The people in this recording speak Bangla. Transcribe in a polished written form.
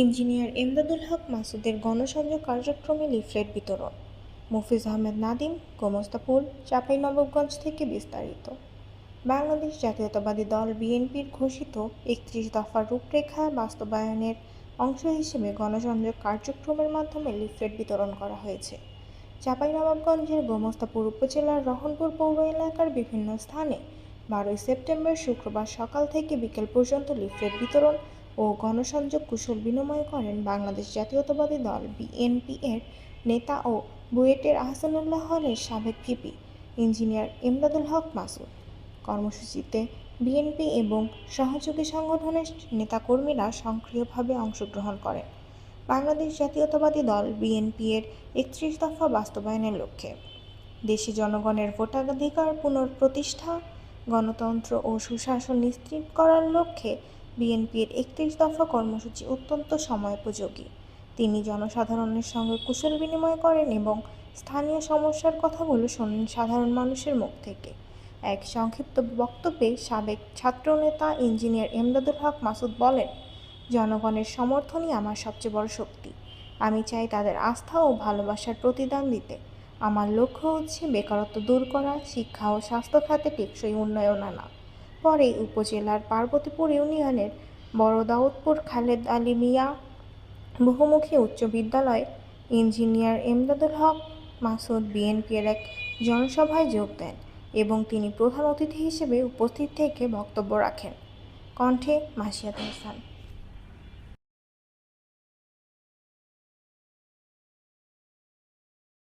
ইঞ্জিনিয়ার এমদাদুল হক মাসুদের গণসংযোগ কার্যক্রমে লিফলেট বিতরণ। মফিজ আহমেদ নাদিম, গোমস্তাপুর, চাঁপাইনবাবগঞ্জ থেকে বিস্তারিত। বাংলাদেশ জাতীয়তাবাদী দল বিএনপির ঘোষিত ৩১ দফার রূপরেখা বাস্তবায়নের অংশ হিসেবে গণসংযোগ কার্যক্রমের মাধ্যমে লিফলেট বিতরণ করা হয়েছে। চাঁপাইনবাবগঞ্জের গোমস্তাপুর উপজেলার রহনপুর পৌর এলাকার বিভিন্ন স্থানে ১২ সেপ্টেম্বর শুক্রবার সকাল থেকে বিকেল পর্যন্ত লিফলেট বিতরণ ও গণসংযোগ কুশল বিনিময় করেন বাংলাদেশ জাতীয়তাবাদী দল বিএনপি এর নেতা ও বুয়েটের আহসানুল্লাহ হলের সাবেক ভিপি ইঞ্জিনিয়ার এমদাদুল হক মাসুদ। কর্মসূচিতে বিএনপি এবং সহযোগী সংগঠনের নেতাকর্মীরা সক্রিয়ভাবে অংশগ্রহণ করেন। বাংলাদেশ জাতীয়তাবাদী দল বিএনপি এর ৩১ দফা বাস্তবায়নের লক্ষ্যে দেশে জনগণের ভোটাধিকার পুনঃপ্রতিষ্ঠা, গণতন্ত্র ও সুশাসন নিশ্চিত করার লক্ষ্যে বিএনপির ৩১ দফা কর্মসূচি অত্যন্ত সময়োপযোগী। তিনি জনসাধারণের সঙ্গে কুশল বিনিময় করেন এবং স্থানীয় সমস্যার কথাগুলো শোনেন সাধারণ মানুষের মুখ থেকে। এক সংক্ষিপ্ত বক্তব্যে সাবেক ছাত্রনেতা ইঞ্জিনিয়ার এমদাদুল হক মাসুদ বলেন, জনগণের সমর্থনই আমার সবচেয়ে বড় শক্তি। আমি চাই তাদের আস্থা ও ভালোবাসার প্রতিদান দিতে। আমার লক্ষ্য হচ্ছে বেকারত্ব দূর করা, শিক্ষা ও স্বাস্থ্য খাতে টেকসই উন্নয়ন আনা। পরে উপজেলার পার্বতীপুর ইউনিয়নের বড় দাউদপুর খালেদ আলী মিয়া বহুমুখী উচ্চ বিদ্যালয়ে ইঞ্জিনিয়ার এমদাদুল হক মাসুদ বিএনপির এক জনসভায় যোগ দেন এবং তিনি প্রধান অতিথি হিসেবে উপস্থিত থেকে বক্তব্য রাখেন। কণ্ঠে মাসিয়াত হাসান।